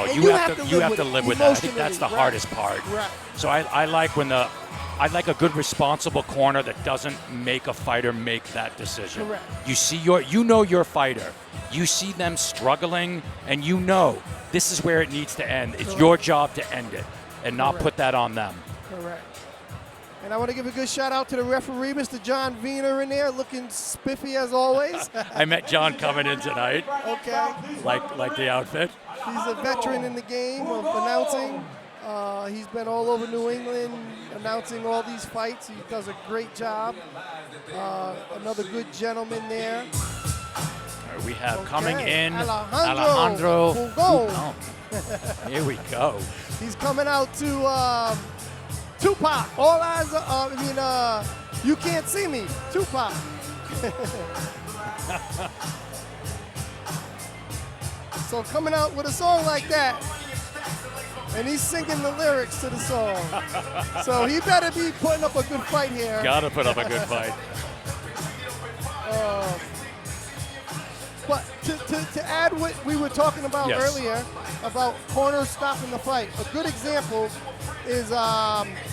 and you have to live with that. I think that's the right. hardest part. Right. So I like I like a good responsible corner that doesn't make a fighter make that decision. Correct. You know your fighter. You see them struggling, and you know this is where it needs to end. It's Correct. your job to end it, and not Correct. put that on them. Correct. And I want to give a good shout out to the referee, Mr. John Wiener, in there, looking spiffy as always. I met John coming in tonight. Okay. Like the outfit. He's a veteran in the game of announcing. He's been all over New England announcing all these fights. He does a great job. Another good gentleman there. All right, we have coming in Alejandro Fugon. Here we go. He's coming out to Tupac. All eyes are, you can't see me. Tupac. So coming out with a song like that, and he's singing the lyrics to the song. So he better be putting up a good fight here. Gotta put up a good fight. But to add what we were talking about Yes. earlier about corners stopping the fight, a good example is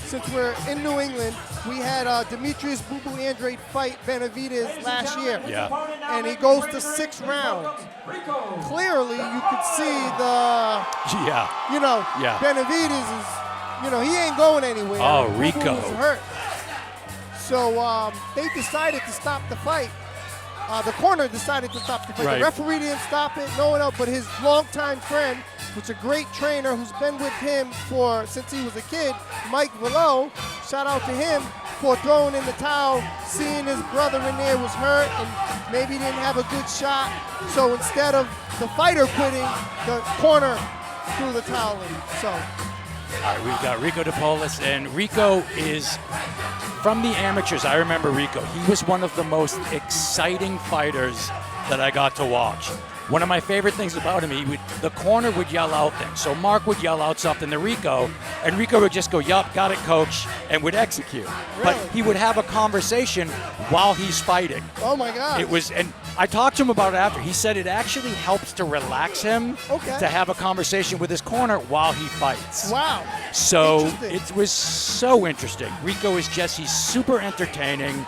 since we're in New England, we had Demetrius Boo Boo Andrade fight Benavidez last year. Yeah. And he goes to 6 rounds. Clearly, you could see Yeah. Yeah. Benavidez is, he ain't going anywhere. Oh, Boo Boo Rico. is hurt. So they decided to stop the fight. The corner decided to stop the fight. Right. The referee didn't stop it, no one else, but his longtime friend, who's a great trainer who's been with him since he was a kid, Mike Villo, shout out to him for throwing in the towel, seeing his brother in there was hurt and maybe didn't have a good shot. So instead of the fighter quitting, the corner threw the towel in. So. All right, we've got Rico DePaolis, and Rico is from the amateurs. I remember Rico. He was one of the most exciting fighters that I got to watch. One of my favorite things about him, the corner would yell out things. So Mark would yell out something to Rico, and Rico would just go, "Yup, got it, coach," and would execute. Really? But he would have a conversation while he's fighting. Oh my God. And I talked to him about it after. He said it actually helps to relax him to have a conversation with his corner while he fights. Wow. So it was so interesting. Rico is he's super entertaining.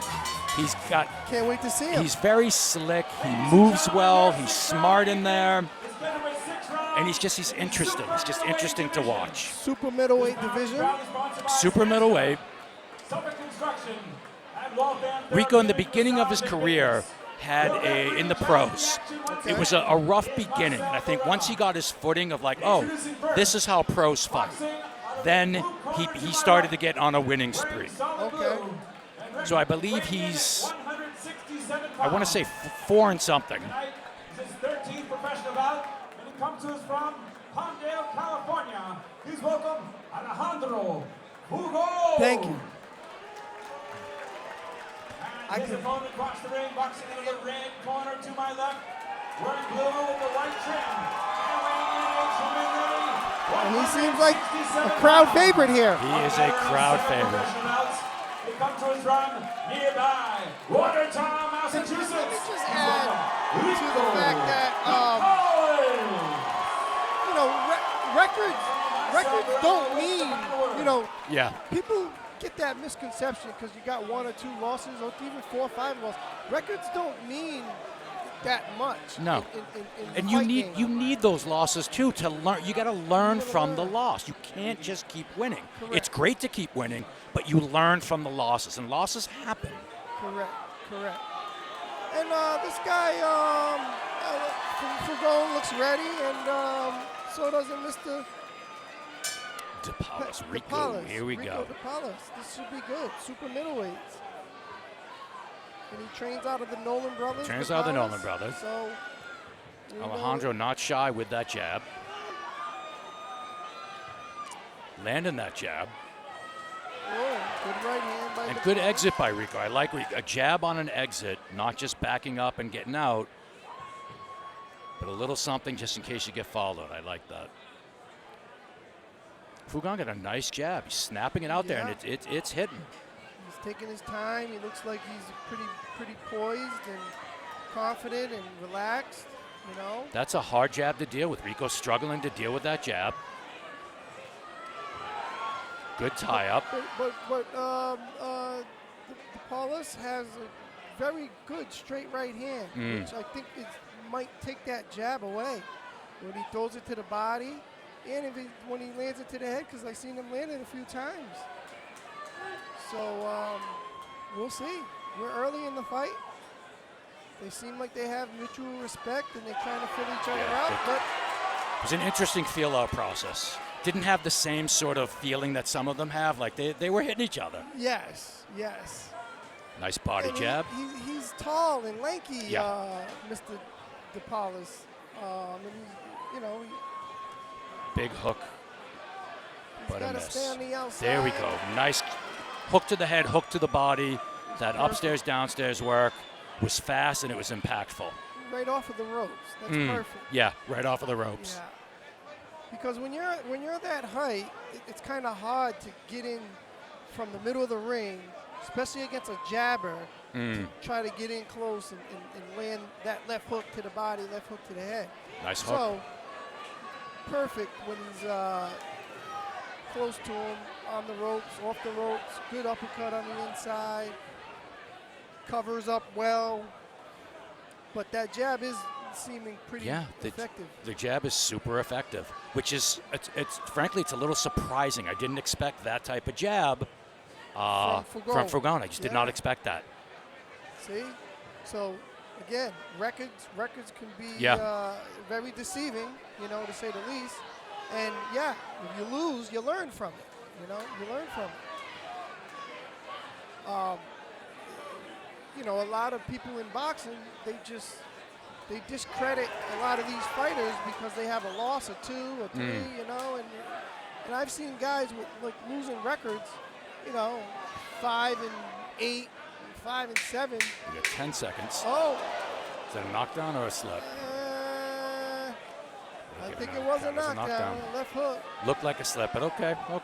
Can't wait to see him. He's very slick. He moves well. He's smart in there. And he's interesting. He's just interesting to watch. Super middleweight division. Super middleweight. Rico, in the beginning of his career, had in the pros. Okay. It was a rough beginning. And I think once he got his footing of this is how pros fight, then he started to get on a winning streak. Okay. So I believe he's, I want to say 4 and something. His 13th professional bout, and he comes to us from Palmdale, California. Please welcome Alejandro Fugon. Thank you. And his opponent across the ring, boxing in the red corner to my left, wearing blue with the white trim. And he seems like a crowd favorite here. He is a crowd favorite. He comes to us from nearby Watertown, Massachusetts. Let me just add to the fact that records don't mean Yeah. people get that misconception because you got 1 or 2 losses or even 4 or 5 losses. Records don't mean that much. No. In And the you fight game. need those losses too to learn. You got to learn from the loss. You can't just keep winning. Correct. It's great to keep winning, but you learn from the losses, and losses happen. Correct. And this guy, Fugon looks ready, and so doesn't Mr. DePaolis, Rico. DePaolis. Here we Rico go. DePaolis. This should be good. Super middleweights. And he trains out of the Nolan Brothers. Trains out of the DePaolis. Nolan Brothers. So, Alejandro not shy with that jab. Landing that jab. Good right hand by And DePaolis. good exit by Rico. I like a jab on an exit, not just backing up and getting out, but a little something just in case you get followed. I like that. Fugon got a nice jab. He's snapping it out there, and it's hitting. He's taking his time. He looks like he's pretty poised and confident and relaxed. You know. That's a hard jab to deal with. Rico's struggling to deal with that jab. Good tie up. But DePaolis has a very good straight right hand, which I think might take that jab away when he throws it to the body, and when he lands it to the head, because I've seen him land it a few times. So we'll see. We're early in the fight. They seem like they have mutual respect, and they're trying to fill each other out. But it was an interesting feel-out process. Didn't have the same sort of feeling that some of them have. Like they were hitting each other. Yes. Nice body And jab. He's tall and lanky, Yeah. Mr. DePaolis. And he's, Big hook. he's But a got to miss. stay on the outside. There we go. Nice hook to the head, hook to the body. That upstairs, downstairs work was fast and it was impactful. Right off of the ropes. That's perfect. Yeah, right off of the ropes. Yeah. Because when you're that height, it's kind of hard to get in from the middle of the ring, especially against a jabber, to try to get in close and land that left hook to the body, left hook to the head. Nice hook. So, perfect when he's close to him, on the ropes, off the ropes, good uppercut on the inside, covers up well, but that jab is seeming pretty effective. The jab is super effective, which is, it's frankly, it's a little surprising. I didn't expect that type of jab from Fugon. I just did not expect that. See? So, again, records can be very deceiving, to say the least. And, if you lose, you learn from it. You learn from it. A lot of people in boxing, they discredit a lot of these fighters because they have a loss or two or three, and I've seen guys with losing records, 5-8, 5-7. You got 10 seconds. Oh. Is that a knockdown or a slip? I think it was a knockdown. Left hook. Looked like a slip, but okay. But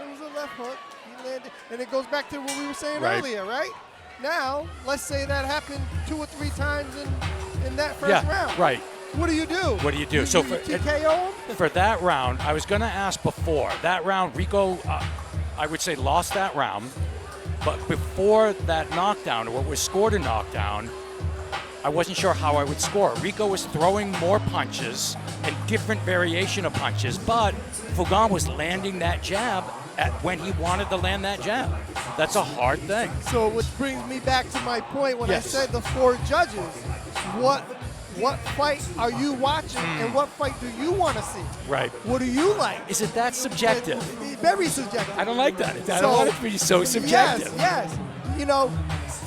it was a left hook. He landed, and it goes back to what we were saying earlier, right? Now, let's say that happened 2 or 3 times in that first round. Right. What do you do? So you TKO him? For that round, I was going to ask before. That round, Rico, I would say, lost that round. But before that knockdown, or what was scored a knockdown, I wasn't sure how I would score. Rico was throwing more punches and different variation of punches, but Fugon was landing that jab when he wanted to land that jab. That's a hard thing. So which brings me back to my point when I said the 4 judges. What fight are you watching and what fight do you want to see? Right. What do you like? Is it that subjective? It's very subjective. I don't like that. I don't want it to be so subjective. Yes.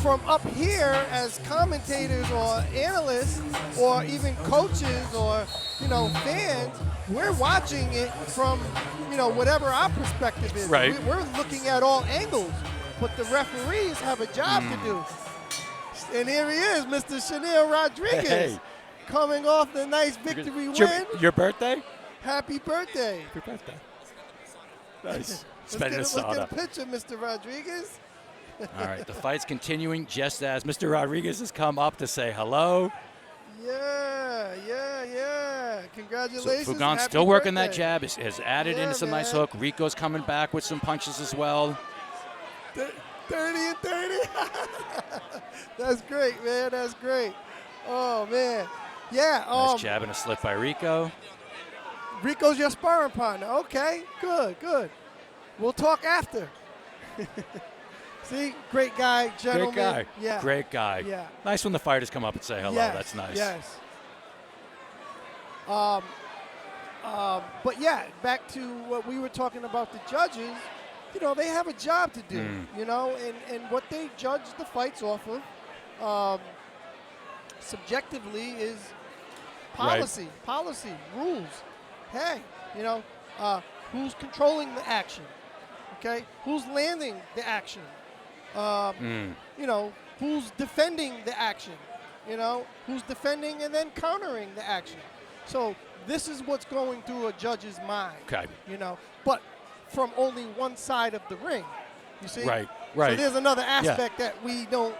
From up here as commentators or analysts or even coaches or, fans, we're watching it from, whatever our perspective is. Right. We're looking at all angles, but the referees have a job to do. And here he is, Mr. Chanel Rodriguez, coming off the nice victory win. Your birthday? Happy birthday. Happy birthday. Nice. Let's get a picture, Mr. Rodriguez. All right, the fight's continuing just as Mr. Rodriguez has come up to say hello. Yeah. Congratulations. So Fugon's still working that jab, has added in some nice hook. Rico's coming back with some punches as well. 30 and 30. That's great, man. That's great. Oh, man. Yeah. Nice jab and a slip by Rico. Rico's your sparring partner. Okay, good. We'll talk after. See, great guy, gentleman. Great guy. Yeah. Great guy. Yeah. Nice when the fighters come up and say hello. Yes. That's nice. Yes. But back to what we were talking about, the judges, they have a job to do, and what they judge the fights off of subjectively is policy, rules. Hey, who's controlling the action? Okay, who's landing the action? Who's defending the action? Who's defending and then countering the action? So this is what's going through a judge's mind. Okay. But from only one side of the ring. You see? Right. So there's another aspect that we don't,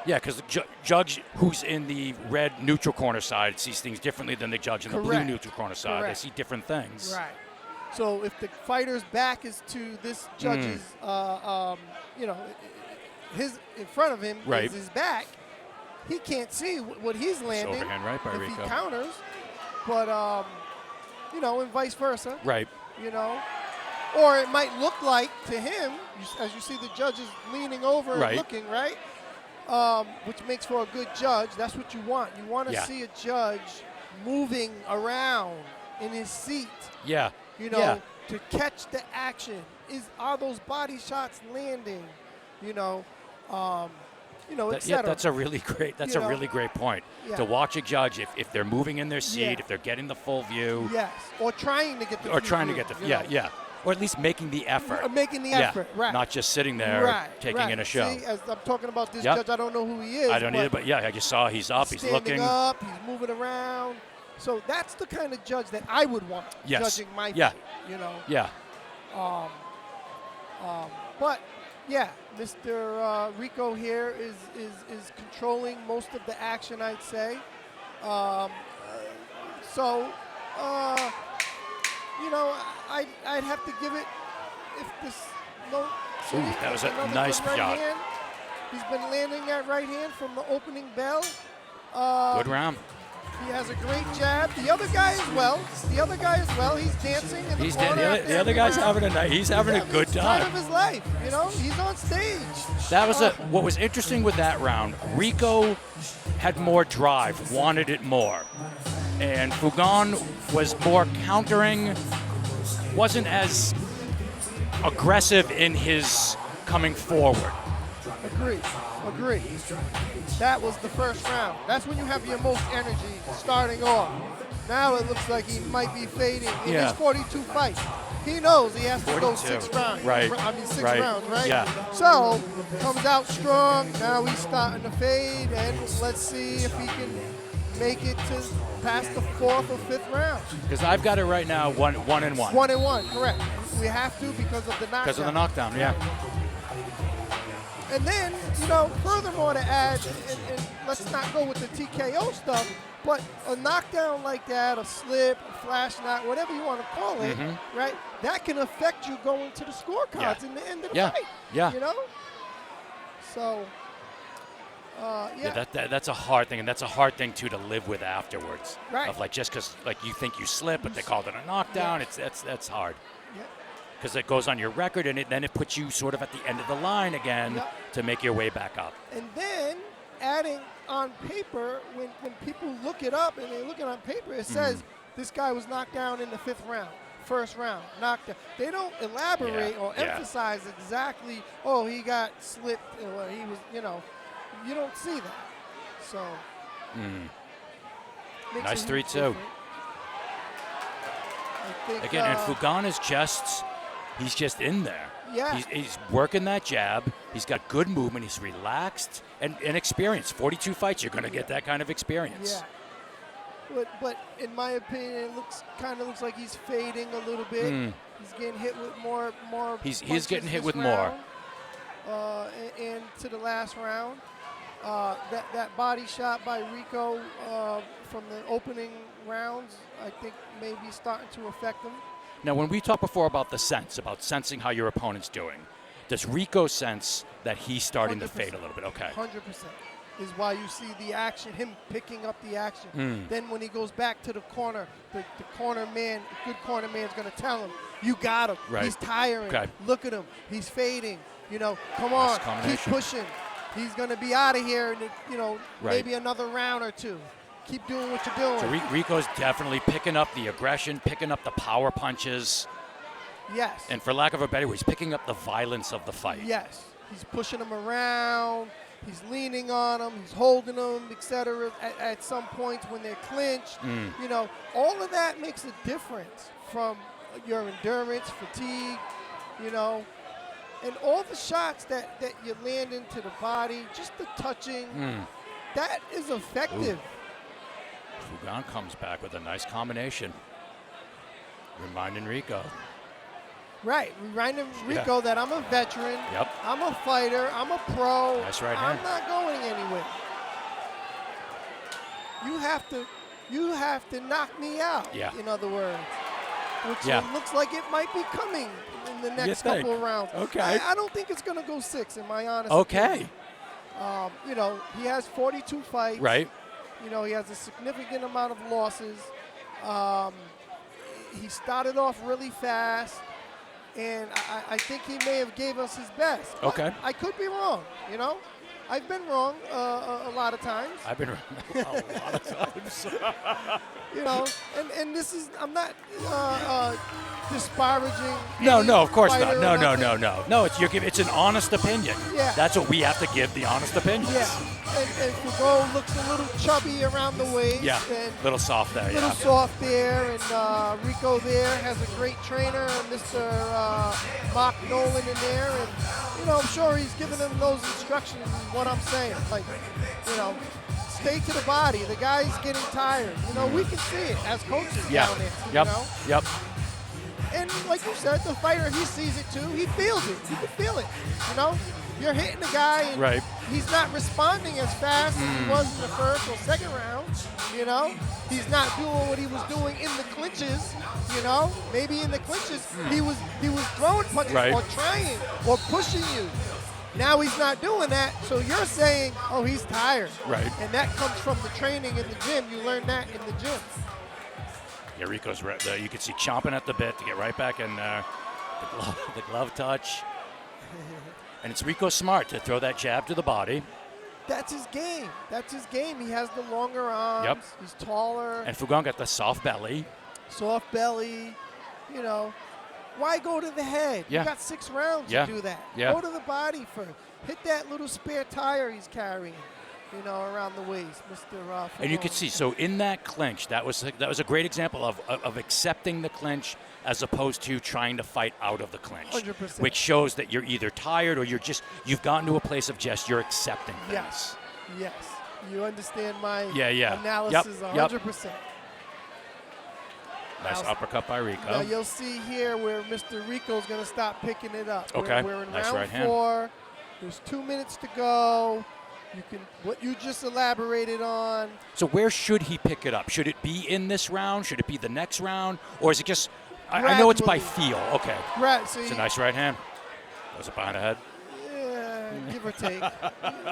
Yeah, because the judge who's in the red neutral corner side sees things differently than the judge in the blue Correct. neutral corner side. Correct. They see different things. Right. So if the fighter's back is to this judge's, you know, his in front of him Right. is his back, he can't see what he's landing. Overhand right by if Rico. he counters. But you know, and vice versa. Right. You know, or it might look like to him, as you see the judge is leaning over Right. and looking, right? Which makes for a good judge. That's what you want. You want to Yeah. see a judge moving around in his seat. Yeah. You know, to catch the action. Are those body shots landing? You know, etc. That's a really great. That's You a know? really great point. Yeah. To watch a judge if they're moving in their seat, Yeah. if they're getting the full view, Yes, or trying to get the or full trying to view, get the you know? or at least making the effort. Making the Yeah. effort, right? Not just sitting there right, taking right. in a show. See, as I'm talking about this Yep. judge, I don't know who he is. I don't either, but yeah, I just saw he's up, he's standing looking. up, he's moving around. So that's the kind of judge that I would want Yes. judging my Yeah. fight. You know. Yeah. But yeah, Mr. Rico here is controlling most of the action, I'd say. You know, I'd have to give it if this no. See, That was a another nice good right shot. hand. He's been landing that right hand from the opening bell. Good round. He has a great jab. The other guy as well. He's dancing in He's the corner. the after other every guy's round. having a night. He's having a good Time of time. his life. You know, he's on stage. That was what was interesting with that round. Rico had more drive, wanted it more, and Fugon was more countering, wasn't as aggressive in his coming forward. Agree. That was the first round. That's when you have your most energy starting off. Now it looks like he might be fading. In Yeah. his 42 fights, he knows he has to go 42. 6 rounds. Right. I mean, 6 Right. rounds, right? Yeah. So, comes out strong. Now he's starting to fade, and let's see if he can make it to past the 4th or 5th round. Because I've got it right now, one and one. 1-1, correct. We have to because of the knockdown. Because of the knockdown, yeah. And then, you know, furthermore to add, and let's not go with the TKO stuff, but a knockdown like that, a slip, a flash knock, whatever you want to call it, right? That can affect you going to the scorecards in the end of the fight. Yeah. You know? So, Yeah, that's a hard thing, and that's a hard thing too to live with afterwards. Right. Of like just because like you think you slip, but they called it a knockdown. Yeah. That's hard. Yeah. Because it goes on your record, and then it puts you sort of at the end of the line again Yep. to make your way back up. And then adding on paper, when people look it up and they look it on paper, it says this guy was knocked down in the 5th round, 1st round, knocked down. They don't elaborate or emphasize exactly, oh, he got slipped, or he was, you know, you don't see that. So, makes Nice a 3-2. huge difference. I think, Again, and Fugon is he's just in there. Yeah. He's working that jab. He's got good movement. He's relaxed and experience. 42 fights, you're going to get that kind of experience. Yeah. But in my opinion, it looks like he's fading a little bit. He's getting hit with more. He's punches getting hit this with more. round. And to the last round, that body shot by Rico from the opening rounds, I think maybe starting to affect him. Now, when we talked before about about sensing how your opponent's doing, does Rico sense that he's starting to fade a little bit? Okay. 100% is why you see the action, him picking up the action. Then when he goes back to the corner, the corner man, good corner man's going to tell him, you got him. Right. He's tiring. Okay. Look at him. He's fading. You know, come Nice on, keep combination. pushing. He's going to be out of here in, Right. maybe another round or two. Keep doing what you're doing. So Rico's definitely picking up the aggression, picking up the power punches, Yes. and for lack of a better word, he's picking up the violence of the fight. Yes. He's pushing him around. He's leaning on him. He's holding him, etc. At some points when they're clinched, you know, all of that makes a difference from your endurance, fatigue, you know, and all the shots that you land into the body, just the touching, that is effective. Fugon comes back with a nice combination, reminding Rico. Right, reminding Rico that I'm a veteran. Yep. I'm a fighter. I'm a pro. Nice right I'm hand. not going anywhere. You have to knock me out. Yeah. In other words, which Yeah. looks like it might be coming in the next think? couple of rounds. Okay. I don't think it's going to go 6, in my honest Okay. opinion. You know, he has 42 fights. Right. You know, he has a significant amount of losses. He started off really fast, and I think he may have gave us his best. But Okay. I could be wrong, you know. I've been wrong a lot of times. I've been a lot of times. You know, and this is, I'm not disparaging. No, any of course fighter not. or nothing. No. No, it's an honest opinion. Yeah. That's what we have to give, the honest opinions. Yeah, and Fugon looks a little chubby around the waist. Yeah. And Little soft there, a little yeah. soft there, and Rico there has a great trainer, Mr. Mark Nolan in there, and you know, I'm sure he's giving them those instructions. Is what I'm saying, like, you know, stay to the body. The guy's getting tired. You know, we can see it as coaches down there. Yep. You know? Yep. And like you said, the fighter, he sees it too. He feels it. You can feel it. You know, you're hitting the guy, and Right. he's not responding as fast as he was in the first or second round. You know, he's not doing what he was doing in the clinches. You know, maybe in the clinches he was throwing punches Right. or trying or pushing you. Now he's not doing that, so you're saying, oh, he's tired. Right. And that comes from the training in the gym. You learn that in the gym. Yeah, Rico's you can see chomping at the bit to get right back in there. The glove touch. And it's Rico smart to throw that jab to the body. That's his game. That's his game. He has the longer arms. Yep. He's taller. And Fugon got the soft belly. Soft belly. You know, why go to the head? Yeah. You got 6 rounds Yeah. to do that. Yeah. Go to the body first. Hit that little spare tire he's carrying, you know, around the waist, Mr. And you Fugon. can see, so in that clinch, that was a great example of accepting the clinch as opposed to trying to fight out of the clinch. 100%. Which shows that you're either tired or you've gotten to a place of just you're accepting things. Yes. Yes. You understand my Yeah. analysis Yep. 100%. Nice Now- uppercut by Rico. Now you'll see here where Mr. Rico's going to stop picking it up. Okay. We're in Nice round right hand. 4. There's 2 minutes to go. You can, what you just elaborated on. So where should he pick it up? Should it be in this round? Should it be the next round? Or is it just, I know it's by Gradually. feel. Okay. Right. So It's a nice right hand. Was it behind the head? yeah, give or take.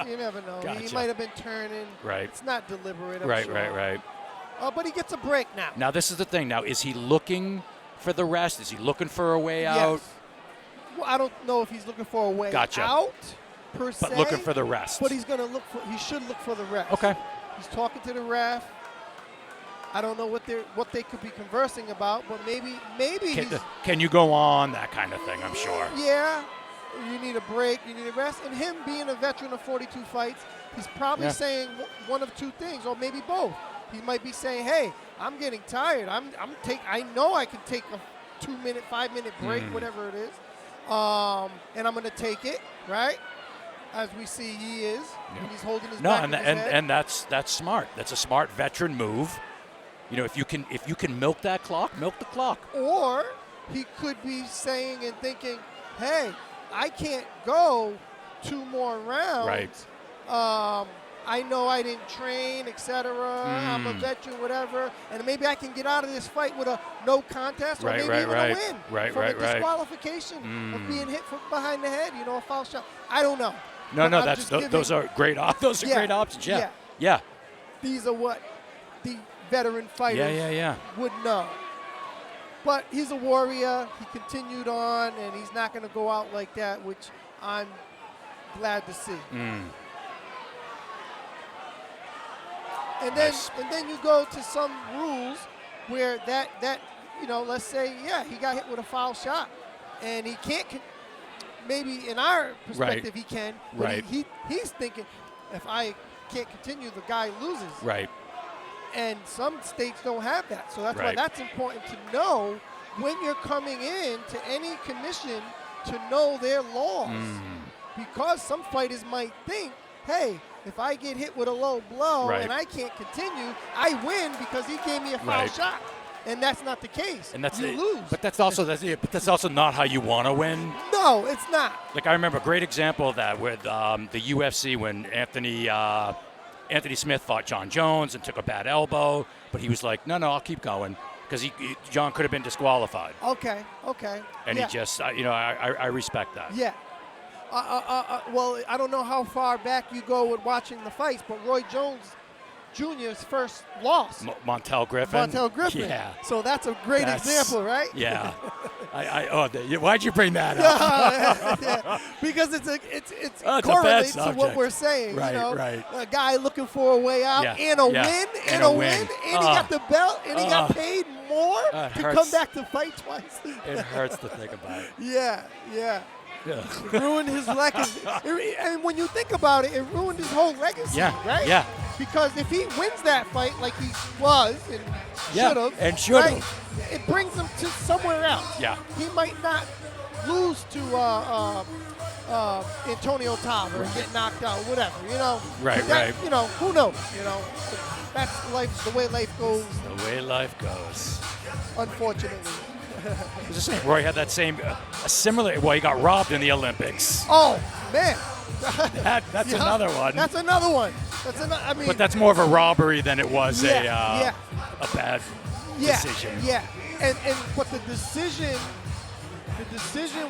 You never know. He Gotcha. might have been turning. Right. It's not deliberate. I'm Right. sure. But he gets a break now. Now this is the thing. Now is he looking for the rest? Is he looking for a way out? Yes. Well, I don't know if he's looking for a way Gotcha. out per se. But looking for the rest. But he's going to look for. He should look for the rest. Okay. He's talking to the ref. I don't know what they could be conversing about, but maybe he's, Can you go on? That kind of thing, I'm sure. yeah. You need a break. You need a rest. And him being a veteran of 42 fights, he's probably saying one of 2 things, or maybe both. He might be saying, "Hey, I'm getting tired. I know I can take a 2-minute, 5-minute break, whatever it is, and I'm going to take it, right?" As we see, he is. Yeah. And he's holding his No, back and of his head. and that's smart. That's a smart veteran move. You know, if you can milk that clock, milk the clock. Or he could be saying and thinking, "Hey, I can't go 2 more rounds. Right. I know I didn't train, etc. I'm a veteran, whatever, and maybe I can get out of this fight with a no contest, or Right, maybe right, even right. a win Right, from right, a right. disqualification of being hit from behind the head, you know, a foul shot. I don't know. No, But I'm that's just those giving- are great. Those are Yeah, great options. yeah. Yeah. These are what the veteran fighters Yeah. would know. But he's a warrior. He continued on, and he's not going to go out like that, which I'm glad to see. And then you go to some rules where that you know, let's say he got hit with a foul shot, and he can't. Maybe in our perspective he can, but Right. he's thinking, if I can't continue, the guy loses. Right. And some states don't have that. So that's why Right. that's important to know when you're coming in to any commission, to know their laws. Because some fighters might think, hey, if I get hit with a low blow Right. and I can't continue, I win because he gave me a foul Right. shot. And that's not the case. And that's you it. lose. But that's also not how you want to win. No, it's not. Like I remember a great example of that with the UFC when Anthony Smith fought John Jones and took a bad elbow, but he was like, no, I'll keep going because John could have been disqualified. Okay. And he just, I respect that. Yeah. Well, I don't know how far back you go with watching the fights, but Roy Jones Jr.'s first loss. Montel Griffin. Yeah. So that's a great example, right? Yeah. Why'd you bring that up? Yeah. Because it a correlates bad to what we're saying. Right, you know? Right. A guy looking for a way out and a win, and he got the belt, and he got paid more to come back to fight twice. It hurts to think about it. Yeah. It ruined his legacy. And when you think about it, it ruined his whole legacy, right? Yeah. Because if he wins that fight like he was and should have, right, it brings him to somewhere else. Yeah. He might not lose to Antonio Tarver and get knocked out, whatever, Right. Who knows? That's life, the way life goes. The way life goes. Unfortunately. It was the same. Roy had that similar. He got robbed in the Olympics. Oh man, that's another one. That's another one. But that's more of a robbery than it was a bad decision. Yeah, but the decision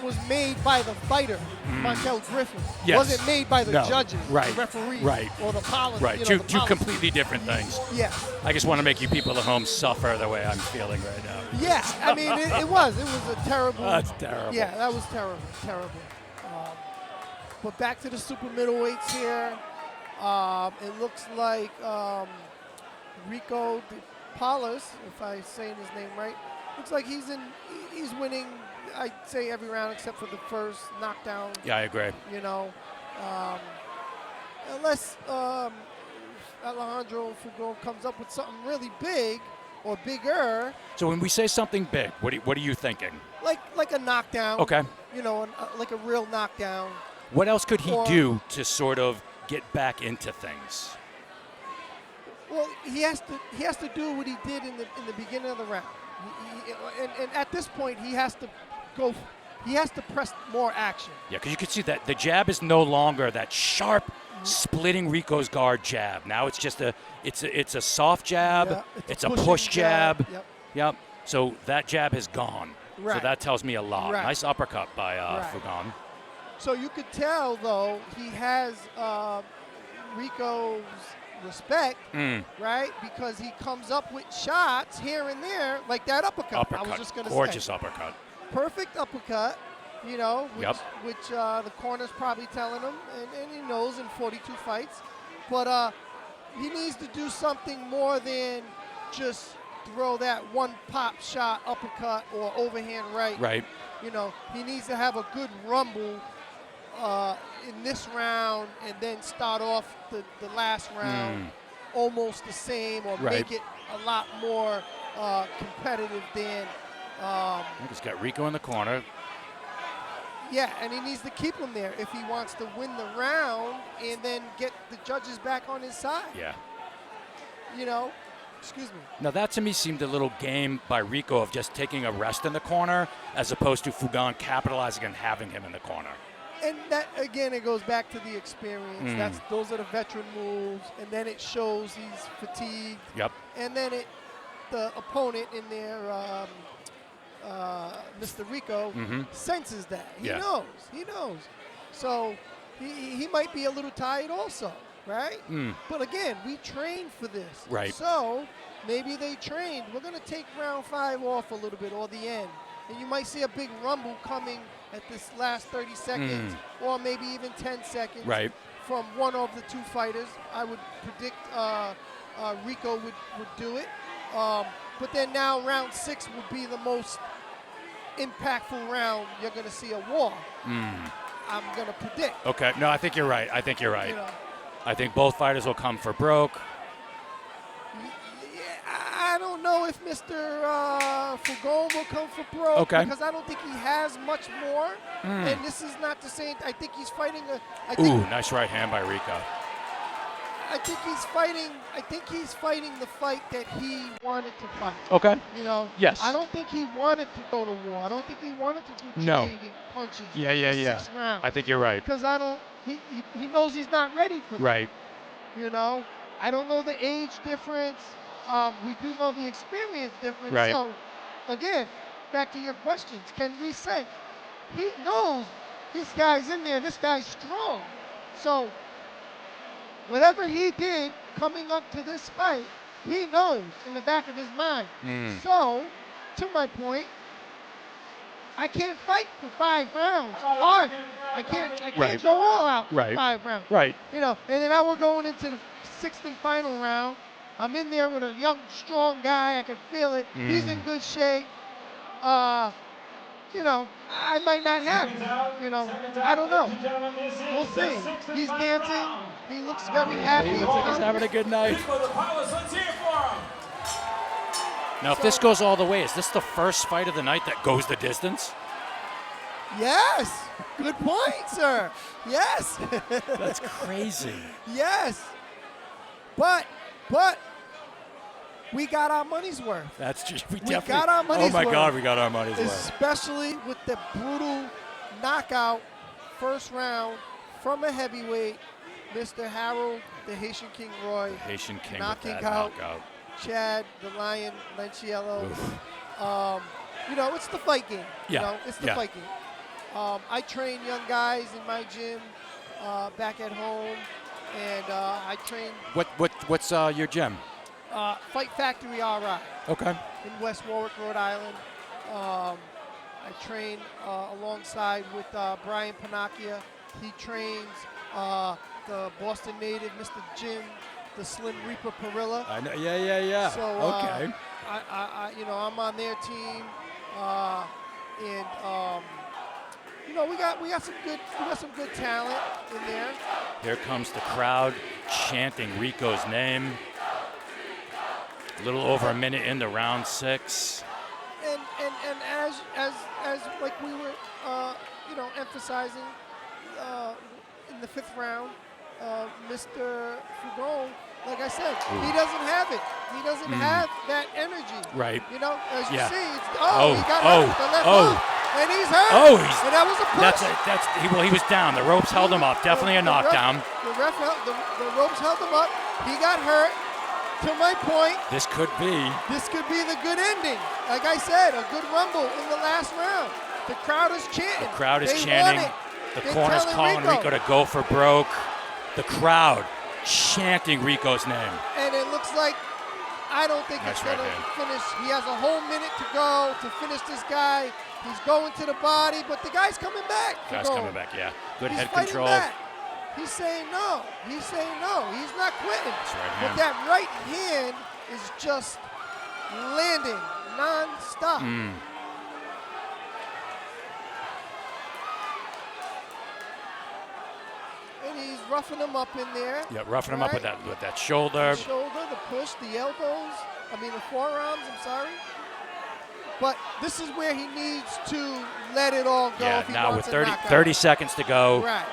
was made by the fighter, Montel Griffin. Yes. Wasn't made by the judges, the referees, or the policy. Right. Two completely different things. Yeah. I just want to make you people at home suffer the way I'm feeling right now. Yeah, I mean, it was a terrible. That's terrible. Yeah, that was terrible. But back to the super middleweights here. It looks like Rico DePaolis, if I'm saying his name right, looks like he's winning, I'd say, every round except for the first knockdown. Yeah, I agree. Unless Alejandro Fugon comes up with something really big or bigger. So when we say something big, what are you thinking? Like a knockdown. Okay. Like a real knockdown. What else could he do to sort of get back into things? Well, he has to do what he did in the beginning of the round. And at this point, he has to press more action. Yeah, because you can see that the jab is no longer that sharp, splitting Rico's guard jab. Now it's just it's a soft jab. Yeah, it's a push jab. Yep. So that jab has gone. Right. So that tells me a lot. Right. Nice uppercut by Fugon. So you could tell, though, he has Rico's respect, right? Because he comes up with shots here and there, like that uppercut. I was just going to say. Gorgeous uppercut. Perfect uppercut, which the corner's probably telling him, and he knows in 42 fights. But he needs to do something more than just throw that one pop shot uppercut or overhand right. Right. He needs to have a good rumble in this round and then start off the last round almost the same or make it a lot more competitive than. He's got Rico in the corner. Yeah, and he needs to keep him there if he wants to win the round and then get the judges back on his side. Yeah. Excuse me. Now that to me seemed a little game by Rico of just taking a rest in the corner as opposed to Fugon capitalizing and having him in the corner. And that, again, it goes back to the experience. Those are the veteran moves, and then it shows he's fatigued. Yep. And then the opponent in there, Mr. Rico, senses that. He knows. So he might be a little tired also, right? But again, we trained for this. Right. So maybe they trained. We're going to take round 5 off a little bit, or the end. And you might see a big rumble coming at this last 30 seconds, or maybe even 10 seconds from one of the two fighters. I would predict Rico would do it. But then now round 6 would be the most impactful round. You're going to see a war. I'm going to predict. Okay. No, I think you're right. I think both fighters will come for broke. I don't know if Mr. Fugon will come for broke because I don't think he has much more. And this is not to say I think he's fighting nice right hand by Rico. I think he's fighting. I think he's fighting the fight that he wanted to fight. Okay. You know. Yes. I don't think he wanted to go to war. I don't think he wanted to do No. trading punches. Yeah. 6 rounds. I think you're right. Because I don't. He knows he's not ready for that. Right. You know. I don't know the age difference. We do know the experience difference. Right. So, again, back to your questions. Can we say he knows this guy's in there? This guy's strong. So, whatever he did coming up to this fight, he knows in the back of his mind. So, to my point, I can't fight for 5 rounds. Hard. I can't go all out for 5 rounds. Right. You know, and then now we're going into the 6th and final round. I'm in there with a young, strong guy. I can feel it. He's in good shape. You know, I might not have it. You know, I don't know. We'll see. He's dancing. He looks very happy. He looks like he's having a good night. Rico DePaolis, let's hear it for him. Now, if this goes all the way, is this the first fight of the night that goes the distance? Yes. Good point, sir. Yes. That's crazy. Yes. But we got our money's worth. That's just We got our money's Oh my worth. God, we got our money's worth. Especially with the brutal knockout first round from a heavyweight, Mr. Harold, the Haitian King Roy, Haitian King knocking with that out knockout. Chad, the Lion, Lanciello. Oof. You know, it's the fight game. Yeah. You know, it's the Yeah. fight game. I train young guys in my gym back at home, and I train What's your gym? Fight Factory RI Okay. in West Warwick, Rhode Island. I train alongside with Brian Panacchia. He trains the Boston native, Mr. Jim, the Slim Reaper Perilla. I know. Yeah. So okay. I'm on their team, and you know, we got some good talent in there. Here comes the crowd chanting Rico's name. A little over a minute into round 6. And as like we were emphasizing in the 5th round, Mr. Fugon, like I said, he doesn't have it. He doesn't have that energy. Right. You know, as you Yeah. see, it's, Oh, he got oh, hurt, the left oh. hook, and he's hurt. Oh, and that was a push. he was down. The ropes held him up. Definitely a knockdown. The ropes held him up. He got hurt. To my point, This could be. this could be the good ending. Like I said, a good rumble in the last round. The crowd is chanting. The crowd is They chanting. want it. The They're corner's telling calling Rico to go for broke. The crowd chanting Rico's name. And it looks like, I don't think Nice it's going right to hand. finish. He has a whole minute to go to finish this guy. He's going to the body, but the guy's coming back. Guy's Fugon. coming back, yeah. Good He's head fighting control. back. He's saying no. He's saying no. He's not quitting. That's right But hand. that right hand is just landing non-stop. And he's roughing him up in there. Yeah, roughing him up with right? that shoulder. The shoulder, the push, the elbows. The forearms, I'm sorry. But this is where he needs to let it all go Yeah, if he now with wants a 30 knockout. seconds to go. Right.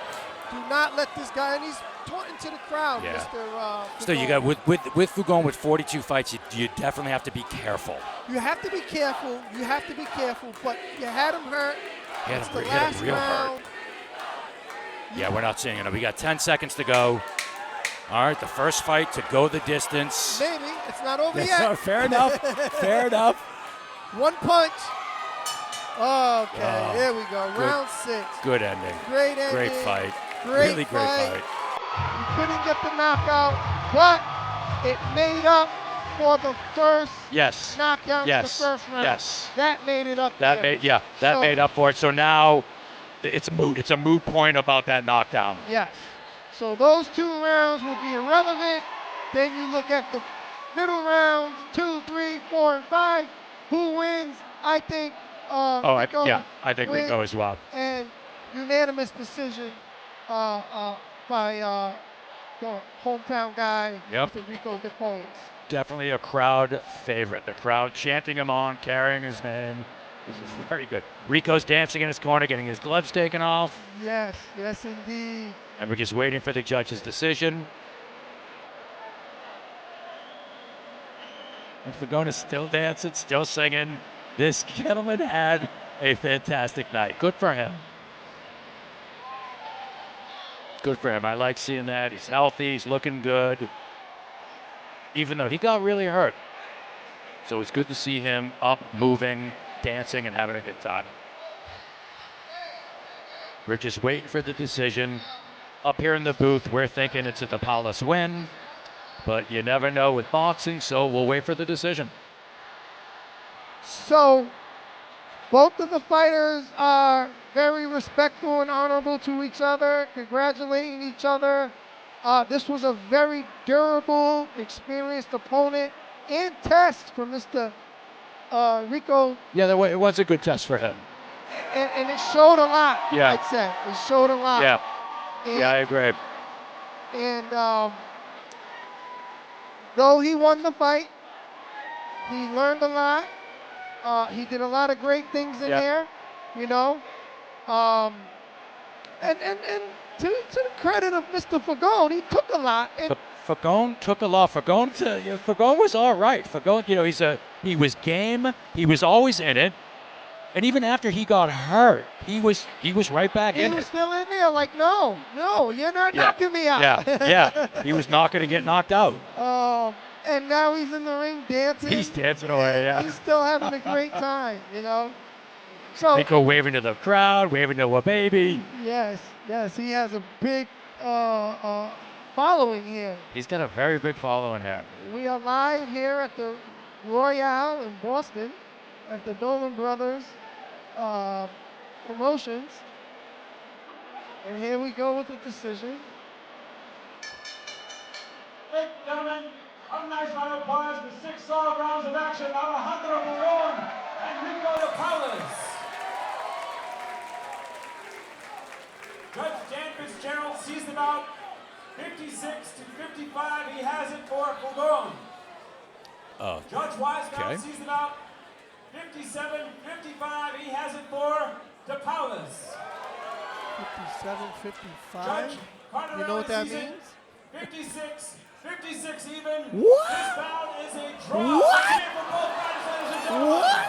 Do not let this guy, and he's taunting to the crowd, Yeah. Mr. Still, you Fugon. got with Fugon with 42 fights, you definitely have to be careful. You have to be careful. You have to be careful. But you had him hurt. He had It's him the hit him last real hurt. round. Yeah, we're not seeing it. We got 10 seconds to go. All right, the first fight to go the distance. Maybe. It's not over That's yet. not fair enough. Fair enough. One punch. Okay, Oh, there we go. good. Round 6. Good ending. Great ending. Great fight. Great Really great fight. You couldn't get the knockout, but it made up for the first Yes. knockout Yes. in the first round. Yes. That made it up. That there. that So- made up for it. So now it's moot. It's a moot point about that knockdown. Yes. So those 2 rounds will be irrelevant. Then you look at the middle rounds, 2, 3, 4, and 5. Who wins? I think Rico I think wins, Rico as well. and unanimous decision by the hometown guy, Yep. Mr. Rico DePaolis. Definitely a crowd favorite. The crowd chanting him on, carrying his name. This is very good. Rico's dancing in his corner, getting his gloves taken off. Yes, yes indeed. And we're just waiting for the judge's decision. And Fugon is still dancing, still singing. This gentleman had a fantastic night. Good for him. Good for him. I like seeing that. He's healthy. He's looking good. Even though he got really hurt. So it's good to see him up, moving, dancing, and having a good time. We're just waiting for the decision. Up here in the booth, we're thinking it's a DePaolis win. But you never know with boxing, so we'll wait for the decision. So, both of the fighters are very respectful and honorable to each other, congratulating each other. This was a very durable, experienced opponent and test for Mr. Rico. Yeah, it was a good test for him. And it showed a lot, Yeah. I'd say. It showed a lot. Yeah, And, yeah, I agree. And though he won the fight, he learned a lot. He did a lot of great things in there, you know. And to the credit of Mr. Fugon, he took a lot. And Fugon took a lot. Fugon was all right. Fugon, you know, he was game. He was always in it. And even after he got hurt, he was right back in it. He was still in there, like, no, you're not knocking me out. Yeah. He was not going to get knocked out. And now he's in the ring dancing. He's dancing away, yeah. He's still having a great time, you know. So Rico waving to the crowd, waving to a baby. Yes, he has a big following here. He's got a very big following here. We are live here at the Royale in Boston at the Nolan Bros Promotions. And here we go with the decision. Ladies and gentlemen, a nice round of applause for 6 solid rounds of action. Alejandro Fugon and Rico DePaolis. Judge Dan Fitzgerald sees the bout 56 to 55. He has it for Fugon. Judge Wiseman sees the bout 57-55. He has it for DePaolis. 57-55. Judge Carter, You know what that sees it means? 56 even. What? This bout is a draw. What? For both fighters, ladies and gentlemen. What?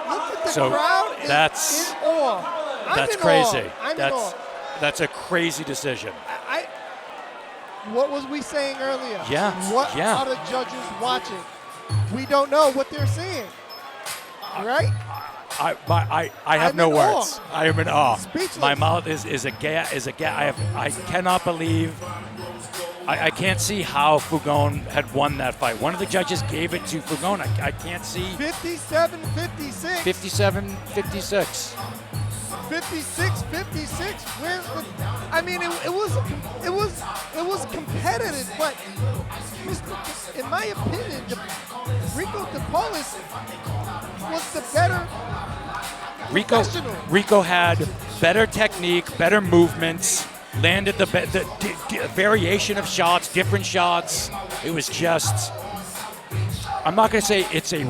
Look at the So crowd is that's- in awe. That's in crazy. awe. I'm in awe. That's a crazy decision. What was we saying earlier? Yeah, What yeah. are the judges watching? We don't know what they're seeing. Right? I have I'm no in words. awe. I am in awe. Speechless. My mouth is a gag. I cannot believe. I can't see how Fugon had won that fight. One of the judges gave it to Fugon. I can't see. 57-56. 57-56. 56-56. Where's the? I mean, it was competitive, but in my opinion, Rico DePaolis was the better professional. Rico had better technique, better movements, landed the variation of shots, different shots. It was just. I'm not going to say it's a